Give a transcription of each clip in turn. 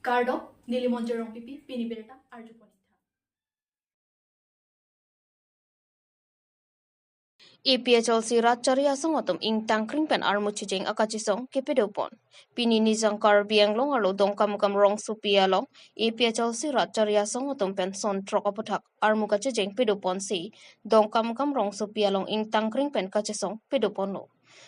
Cardop, Nilimonjerong Pipi, Piniberta, Arjuponita. EPHLC Ratcharia Songatum ing Tangkring Pen Armuching Akachisong Kipidopon. Pinini Zankar Bianglong Alo Dongkam Rong Supialong, EPHLC Ratcharia Songatum Pen Son Trokapotak, Armukaching Pidopon Si, Dongkam Rong Supialong ing Tangkring Pen Kachisong Pidopono.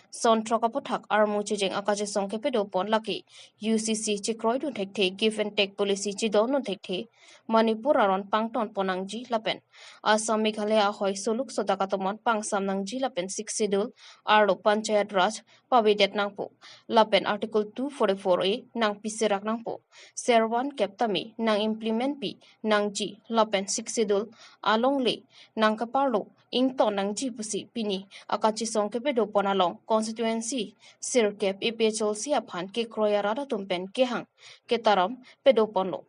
Son Trokapotak Armuching Akachisong Kipidopon Lucky, UCC Chikroidu Tekte, Give and Take Policy Chidono Tekte, Manipur aron Pangton Ponangji Lapen. Assam Meghalaya Hoi Suluk Sodakatomon Pangsam nang Ji Lapen 6 Sidul Arlo Panchayat Raj Pabidet Nangpo Lapen Article 244A nang Pisirak Nangpo Serwan Keptami nang Implement P nang Ji Lapen 6 Sidul Along Le nang Kaparlo Ington nang Ji Pusi Pini Akachisong Kepedo Ponalong Constituency Sirkep EPHLC Aphan Ke Kroyarada Tumpen Kehang Ketaram Pedoponlo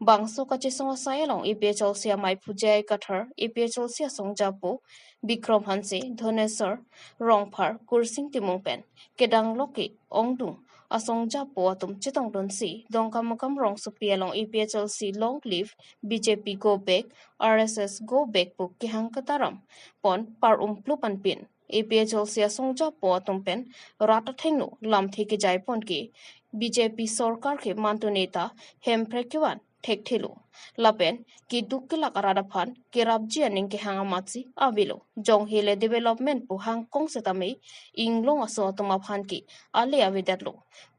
Bangso Kachisong Sayalong EPHLC Mai Pujay Kathar EPHLC Songjapo Bikram Hanse Dhonesar Rongphar Kursing Timongpen Kedang Loke Ongdung Asongjapo Atum Chitong Donsi Dongkamakam Rong Supialong EPHLC Long Live BJP Go Back RSS Go Back Book Kihang Kataram Pon Par Plupan Pin EPHLC Asongjapo Atumpen Rata Thengno Lam Theke Jaipon Ke BJP Sarkar के मानतो नेता हेमफ्रेक्यवान ठेकठेलो लापेन की दुक्के लकारada phan के राज्य निंग के हंगा माची आविलो जोंग hele development पु हांगकांग से तमे इंग्लोंग असो तुम अफान की आले आविदलो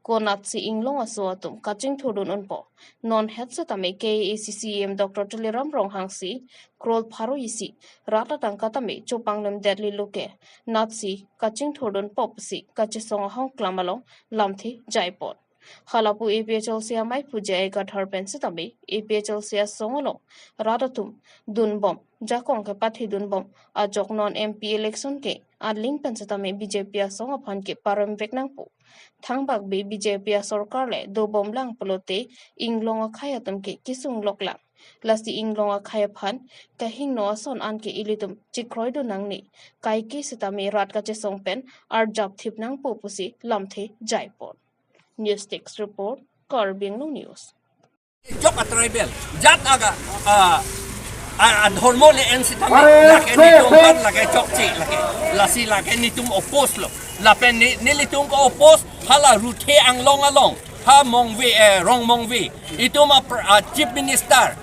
कोनात से इंग्लोंग असो तुम कचिंग थोडुन उनपो नॉन हेड से तमे KACCM डॉक्टर टलेराम रोंग हांगसी क्रोल फारो इसी राता तंका तमे चोपांगलम देडली लोके नाथसी कचिंग थोडुन पॉपसी कचिसोंग हांग क्लामलो लामथी जायपोन Halapu EPHLC Mai Pujay Gathar Pensitami, EPHLC Songolo, Radatum, Dunbom, Jakong Pati Dunbom, a Jok non MP election ke, a link Pensitami BJP Song upon ke Param Veknangpo. Tangbak be BJP Sorkarle, do bom lang polote, Inglong a kayatum ke Kisung Loklang. Lasti Inglong a kayapan, Kahing no son anke ilitum, Chikroido nangni, Kaiki Sitami Ratkache Songpen, our job tip nang popusi, Lamte, Jaipon. News Text Report, Carbino News. Jok at tribal, Jat aga, and hormone and sitami, like any tumban, like a chokchi, like lasi, like any tum oppose lo. La pen nilitum ko oppose, hala rute ang long along, ha mong we, wrong mong we. Itum a chief minister,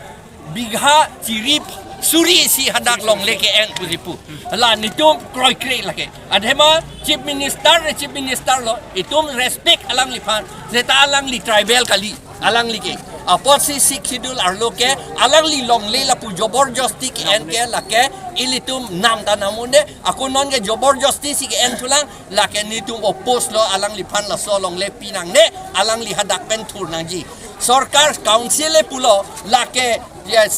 bigha, chirip, suri si hadak long leke and puzipu. La nitum kroy kre lake. Adhema chief minister lo itum respect alang lipan zeta alang li tribal kali alang li ke aposi sik schedule arloke alang li long le la pu jobor josti ke en ke lake ilitum nam ta namunde ako non ke jobor josti si ke en tulang lake nitum opos lo alang lipan la so long le pinang ne alang li hadak pen tur nangji Sarkar council e pulo lake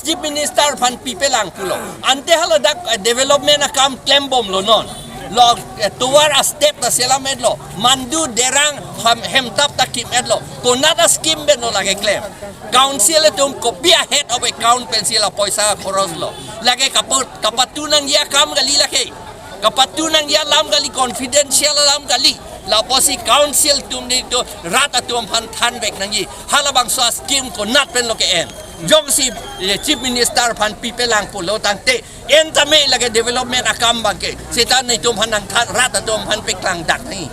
chief minister pan pipelang pulo ante haladak development akam klembom lo non lo tuwar a step na sila medlo mandu derang hemtap takim edlo kunata scheme ben no lage claim council tum kopia head of account pensila poisa khoros lo lage kapatunang ya kam gali lake kapatunang ya lam gali confidential lam gali la posi council tum ni to rata tum han than bek nangi halabang so scheme ko nat pen lo ke en jong si chief minister pan pipelang pulo tangte entame lage development akam bangke setan ni tum hanang rata tum han peklang dak ni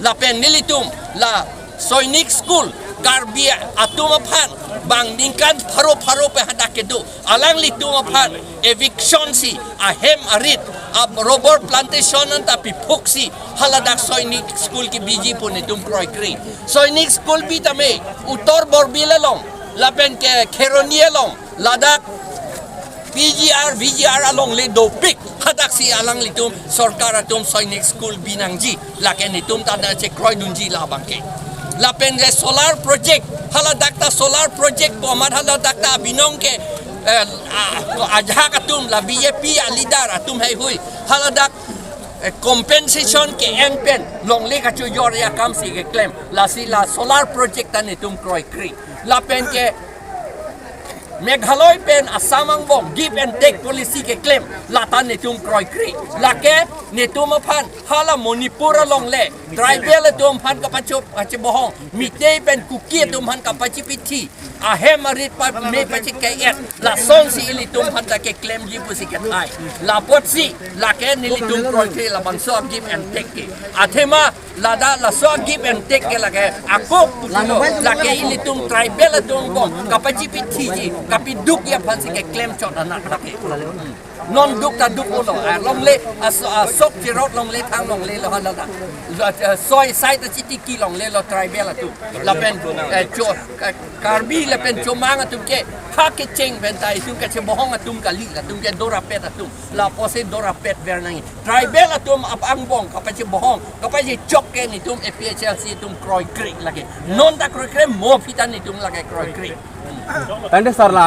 la pen nilitum la soinik school garbia atuma phan bang ningkan pharo pe hadak kedu alang li tum phan eviction si ahem arit ab robot plantation anta pipuksi haladak soinik school ki biji pun ni tum kroy kri soinik school bi tame utor borbilalong lapen ke keronielong ladak VGR along le do pik hadak si alang litum sarkar atum soinik school binangji laken itum tanda che kroy dunji la bangke lapen le solar project haladak ta solar project po amad haladak ta binong ke ajha katum la BJP leader atum hai hui haladak compensation ke empen long le ka chu yor ya kam si ke claim la si la solar project tan itum kroy kri lapen ke Meghaloi pen asamang bong give and take policy ke claim latan nitum kroi kri lake nitum pan hala Manipura long le tribal tum pan kapachup bohong mitei pen kuki tum pan kapachipiti ahem arit pa me pachi kayet la son si ili tum pan ke claim ji pusi ke thai la potsi lake nili tum kroi kri la bangso give and take ke athema lada la so give and take ke lake akok pulo lake ili tum tribal tum bong kapachipiti ji kapi duk ya pan si ke claim chot anak lake non duk ta duk ulo long le sok ti rot long le thang long le lo hala soi sai ta chiti ki long le lo tribal tu la pen cho karbi la pen cho manga tu ke ha ke cheng pen tai tu ke che bohong atum kali la tu ke dora pet atum la pose dora pet bernangi tribal atum ap ang bong ka pa che bohong ka pa che chok ke ni tum APHLC tum kroi krik lagi non ta kroi krik mo fitan ni tum lagi kroi krik tanda sarla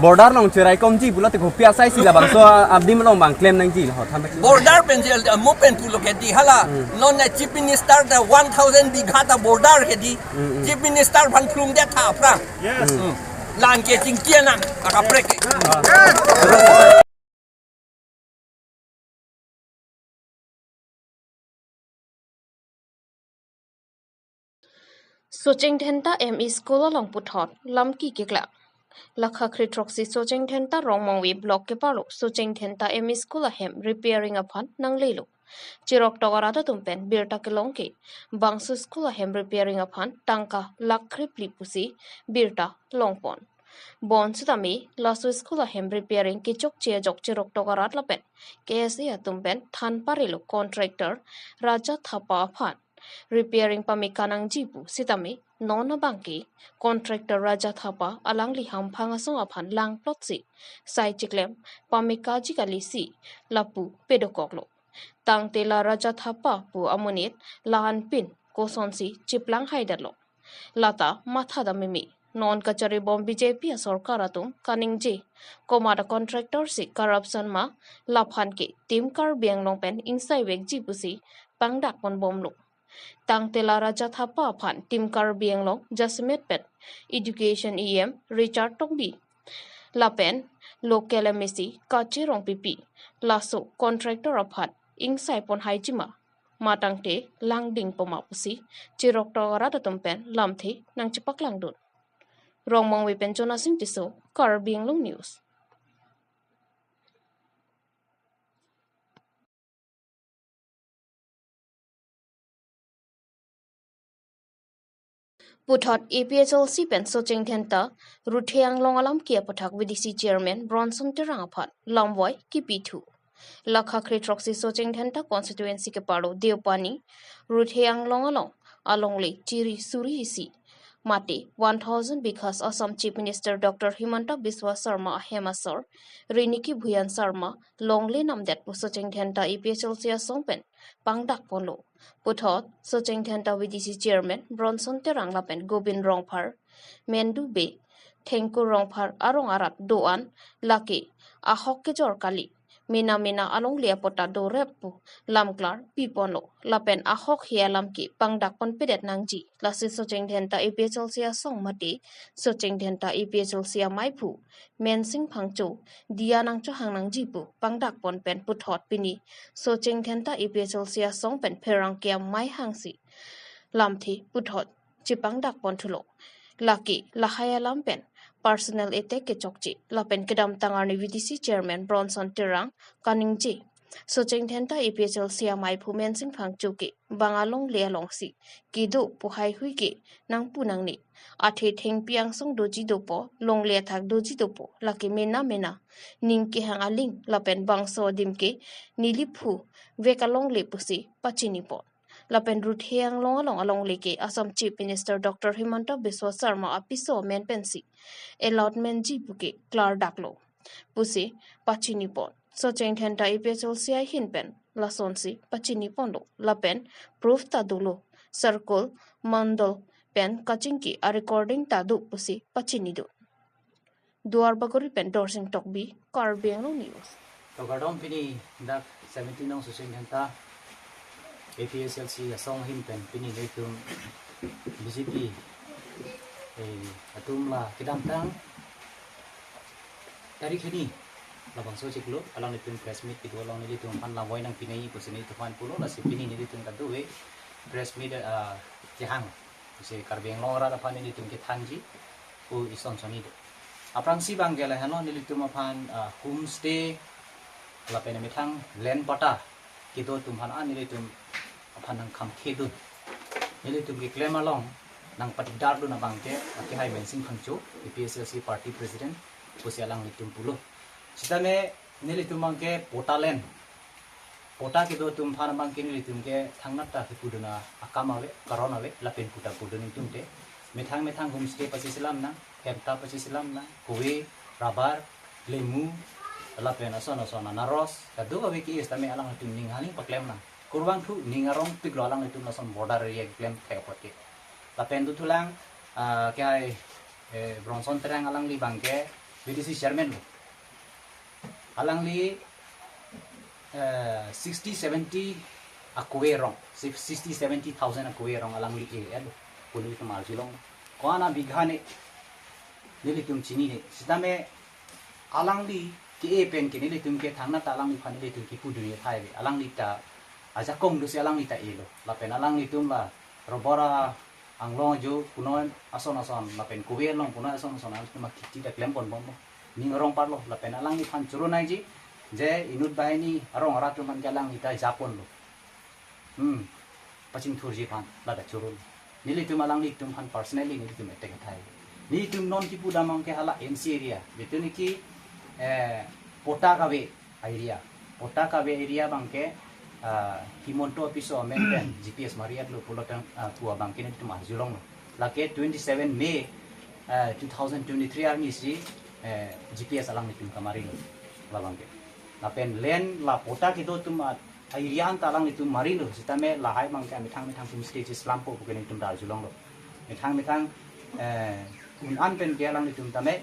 border nong cerai komji pula te kopia sai sila bang so abdi melong bang claim nang ji ho tham border pencil mo pen tu loke di hala non na chief minister da 1000 bigha ta border ke di chief minister ban plum de tha pra lan ke jing kia na ka prek Socheng Thenta ME School along Puthot Lamki Kikla Lakha Kritroxi Socheng Thenta Rongmongwi Block ke palo Socheng Thenta ME School ahem repairing upon nang lelo Chirok Togarata tumpen Birta Kelongke Bangsu School ahem repairing upon Tanka Lakripli Pusi Birta Longpon Bon Sutami Lasu School ahem repairing Kichok Chejok Chirok Togarat lapen KSA atumpen Than Parilo contractor Raja Thapa aphan repairing pamikanang jibu sitami nona bangki contractor Raja Thapa alangli hamphanga song aphan lang plot si sai chiklem pamikaji kalisi lapu pedokoklo tangtela Raja Thapa pu amunit lahan pin kosonsi chiplang haidarlo lata matha damimi non kachari bom BJP sarkaratum kaningji komada contractor si corruption ma laphan ke tim kar biang longpen insai wek jibu si pangdak pon bomlo Tangtela Raja Thapa aphan Timkar Bienglong Jasmet Pet Education EM Richard Tongbi Lapen Local MSC Kachirong Pipi Laso Contractor aphan Ingsai Pon Haijima Matangte Langding Pomapusi Chirok Togara Tumpen Lamthi Nang Chipak Langdun Rongmong Wipen Jona Sing Tiso Kar Bienglong News Puthot APHLC pen Socheng Thenta Ruthiang Longalam Kia Pathak VDC Chairman Bronson Terang aphat Lomboy Kipi2 Lakha Kritroxi Socheng Thenta constituency ke paro Deopani Ruthiang Longalong Alongli Chiri Suri Hisi Mate 1000 because Assam Chief Minister Dr. Himanta Biswa Sarma Hemasar Riniki Bhuyan Sarma Longli Namdet Socheng Thenta APHLC Songpen Pangdak Ponlo Puthot Socheng Thenta VDC Chairman Bronson Terang Lapen Gobin Rongphar Mendu Be Thengku Rongphar Arong Arat Doan Laki Ahok ke Jor Kali Mina along lia pota do repu lamklar pipono lapen ahok hialam ki pangdak pon pedet nangji lasi Socheng Thenta APHLC song mati Socheng Thenta APHLC maipu mensing phangcho dia nangcho hang nangji pu pangdak pon pen puthot pini Socheng Thenta APHLC song pen pherang kia mai hangsi lamthi puthot chipangdak pon thulo laki lahaya lampen Personal attack ke chokchi lapen kedam tangarni VDC Chairman Bronson Terang Kaningji Socheng Thenta APHLC mai phumen sing phangchuki bangalong lealong si kidu puhai hui ki nang punang ni athe theng piang song doji dopo long le thak doji dopo laki mena ning ki hang aling lapen bangso dimke niliphu vekalong le pusi pachini po Lapen Ruthiang Longalong along leke Assam Chief Minister Dr. Himanta Biswa Sarma apiso men pensi allotment jipuke klar daklo pusi pachini pon Socheng Thenta APHLC hinpen lasonsi pachini pondo lapen proof tadulo circle mandal pen kachingki a recording tadu pusi pachini do duar bagori pen dorsing tokbi Karbiang News to gadom pini dak 17 nong Socheng Thenta APHLC song him pen pini leitum BJP atum la kidam tang tarik ini labang so cik lo alang nitum press meet itu alang ni tum pan lawai nang pinai ko sini tu pan pulo nasi pini ni tum kadu we press meet jehang se karbeng lora da pan ni tum ke thanji u ison soni de aprang si bang gela hano ni tum pan homestay la pen mitang len pata kito tum pan an ni tum pan nang kam kedu ni tum ke claim along nang patidar do na bangke ati hai mensing khangchu PSLC party president pusi alang nitum pulo sitame nili tumangke potalen pota ke do tum phana bangke nili tumke thangnata ke puduna akamawe karonawe lapen puta pudun tumte methang homestay pasi silam na hemta pasi silam na kowe rabar lemu lapen asona naros kadu awe ki istame alang tum ninghaling paklem na kurwang thu ningarong piglo alang tum nason border area klem thepotke lapen tu tulang kai bronson terang alang li bangke BDC chairman lo alang li 60-70 akuerong 60-70,000 akuerong alang li lo puli kemal silong ko ana bighane nili tum chini ne sitame alang li ki pen ki nili tum ke thangna ta alang li phan nili tum ki pudu ye thai alang li ta aja kong du se alang li ta elo lapen alang li tum la robora anglong jo kuno ason lapen kuwe long kuno ason cuma kiti da klem pon bom ni ngorong parlo lapen alang ni phan churu nai ji je inut bai ni arong ratu man galang ita japon lo paching thur ji phan la da churu nili tum alang ni tum phan personally ni tum etek thai ni tum non ki puda mang ke hala MC area betu ni ki pota kawe area bang ke himonto episode maintain GPS Mariat lo pulotang tua bangkin itu mahjulong lake 27 Mei 2023 arni si GPS alang nitum kamari lo labangke lapen len la pota kito tum airian talang nitum mari lo sitame lahai mangke mitang tum stage slampo bukan nitum darjulong lo mitang an pen ke alang nitum tame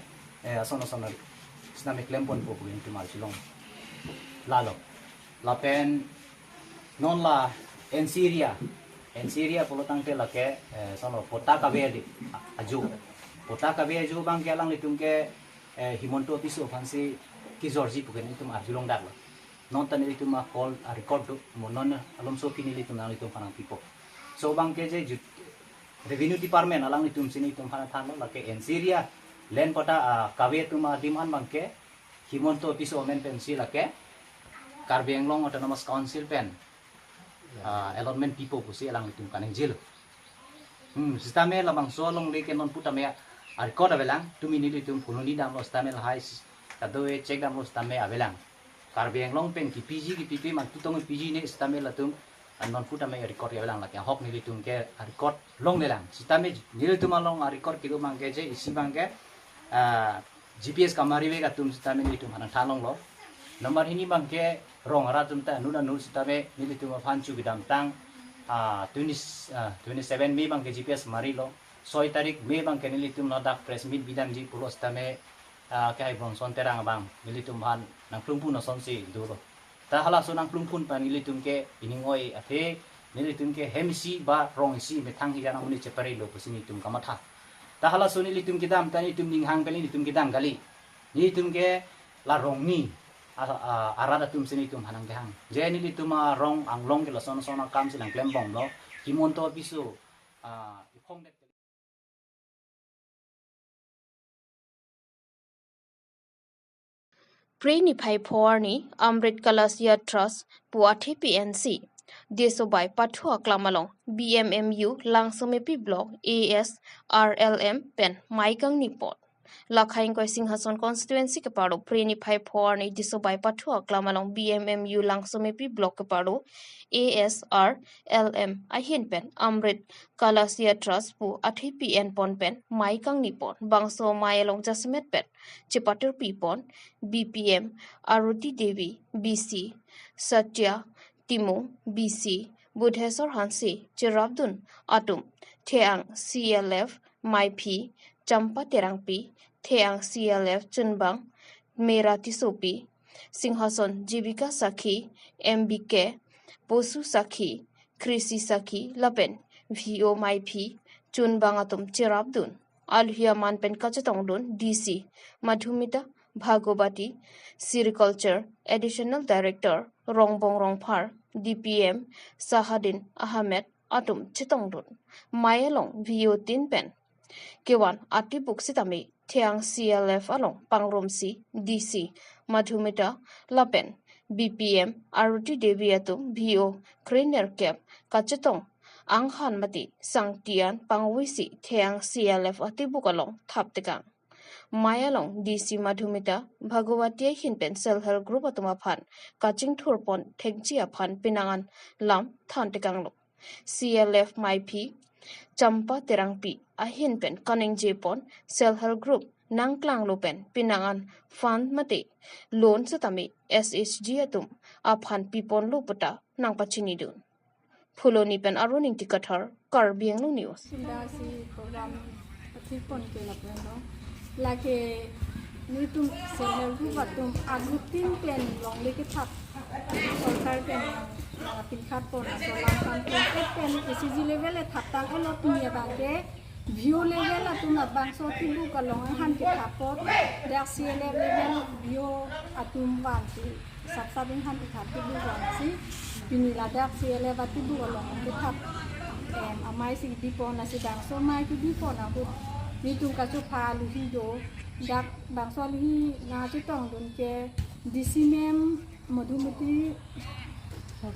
sono sitame klempon po bukan nitum darjulong lalo lapen non la en Syria polotang te lake sono pota kabedi aju bang ke alang litung ke himonto piso fansi ki Georgie bukan itu arjulong dar non tan itu ma call record do monon alomso kini litung nang litung panang pipo so bang ke je revenue department alang litung sini tum hana than lake en Syria len pota kawe tuma diman bang ke himonto piso men pensi lake Karbeng Long Autonomous Council pen allotment people pusi alang litung kaneng jil sistame lamang solong leke non puta me record avelang tumi ni litung puluni dam lo stame lahai kadoe check dam lo stame avelang Karbeng Long pen ki PP mang tutong PG ni stame latung non puta me record avelang lak hok ni litung ke record long nelang sistame nil tumalong record kido mang ke je isi bang ke GPS kamari ve katum sistame ni litung hanang thalong lo nomor ini bang ke rong ratum ta nuna nul sitame nili tuma phanchu bidam tang 27 Mei bang ke GPS mari lo 6 tarik Mei bang ke nili tum nodak press meet bidam ji pulos tame kai bronson terang bang nili tum han nang plungpun no sonsi duro ta hala so nang plungpun pa nili tum ke iningoi athe nili tum ke hemsi ba rong si methang hi jana muni chepari lo pusini tum kamatha ta hala so nili tum kidam tani tum ninghang peli nili tum kidam gali nili tum ke la rong ni arada tum sini tum hanang dehang jeni li tum rong anglong ke loson kam silang klembong lo himonto piso ipong de Preni Pai Porni Amrit Kalasya Trust Puathi PNC Desobai Pathua Klamalong BMMU Langsomepi Block ASRLM Pen Maikang Nipot Lakhain Koi Singhason constituency ke paro Preni Pai Porni Desobai Pathua Klamalong BMMU Langsomepi Block ke paro ASRLM Ahin Pen Amrit Kalasya Trust Pu Athi PN Pon Pen Maikang Nipot Bangso Mayalong Jasmet Pen Chipatur Pipon BPM Aruti Devi BC Satya Timo BC Budhesor Hansi Chirabdun Atum Theang CLF Maipi Champa Terangpi Theang CLF Chunbang Merati Sopi Singhason Jibika Sakhi MBK Posu Sakhi Krisi Sakhi Lapen VO Maipi Chunbang Atum Chirabdun Alhia Manpen Kachatongdun DC Madhumita Bhagobati Sericulture Additional Director Rongbong Rongphar DPM Sahadin Ahmed Atum Chitongdun Mayalong VO Tinpen Kewan Atibuk Sitami Thiang CLF Along Pangromsi DC Madhumita Lapen BPM Aruti Deviatum VO Kriner Cap Kachetong Anghan Mati Sangtian Pangwisi Thiang CLF Atibuk Along Thaptekang Mayalong DC Madhumita Bhagawati Hinpen Self Help Group Atumaphan Kaching Thurpon Thengchi Aphan Pinangan Lam Thantekanglo CLF Maipi Champa Terangpi Ahinpen Kaning Jepon Self Help Group Nangklang Lopen Pinangan Fund Mate Loan Satami SHG Atum Aphan Pipon Lupata Nangpachinidun Phuloni Pen Aruning Tikathar Karbiang News Sindasi program Pon ke lapeno lagi ni tum sehel ru batum agutin pen long leke thap सरकार pen pinkat pon solang kan pen ECG level e thap tang elo punya bangke view level atum abang so tilu kalong han ke thapot dak CLF level view atum wansi sabsabin han ke thap tilu wansi pinila dak CLF atilu kalong ke thap amai si dipon na si bang so mai ki dipon aku ni tung ka chu pha lu hi do dak bang so li na chu tong dun ke disimem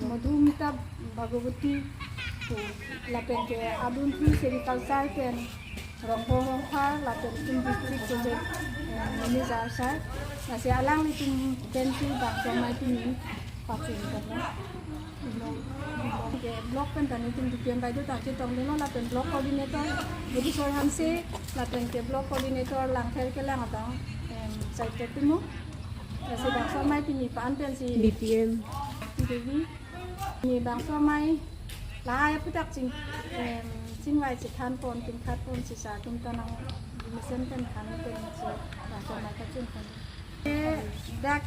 madhumita bhagawati to lapen ke adun fi sericulture ken rongbong rongpha lapen tum district project manager sai na se alang ni tum pen fi bang so mai ti ni pachu kan blok pen tani tum dipian bai do ta che tong lo la pen blok coordinator budi sor hanse la pen ke blok coordinator lang thel ke lang atang sai te tumu se bang so mai ti ni pan pen si BPM devi ni bang so mai la ai putak jing jing wai si than pon tin khat pon si sa tum tanang mission pen than pen si bang so mai ka chung kan dak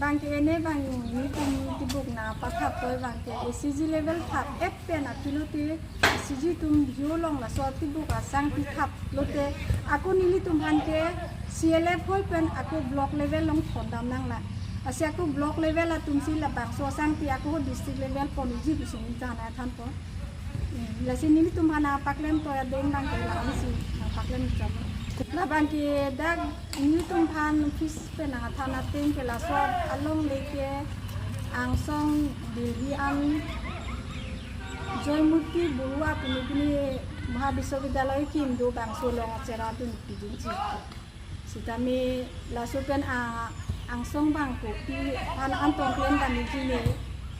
bang ke ne bang ni tum tibuk na pakhap toy bang ke ECG level thap f pen apilote ECG tum view long la so tibuk asang ti thap lote aku nili tum han ke CLF hoi pen aku block level long thondam nang la asia aku block level la tum si la bang so sang ti aku district level pon ji bisin jana than po la sin nili tum hana paklem to ya deng nang ke la si paklem jam la bang ke dak ni tum phan fis pe na thana teng ke la so along leke ang song dilhi ang joymurti burua puni महाविश्वविद्यालय की इंदो बैंगसो लोग चेरा तो निपीजिंग ची सितामी लासोपेन आंसों बांगको की आन अंतों क्लेम बानी जी ने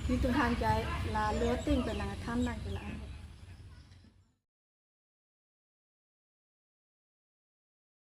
की तुहान जाए ला लोटिंग पे ना थान ना के ला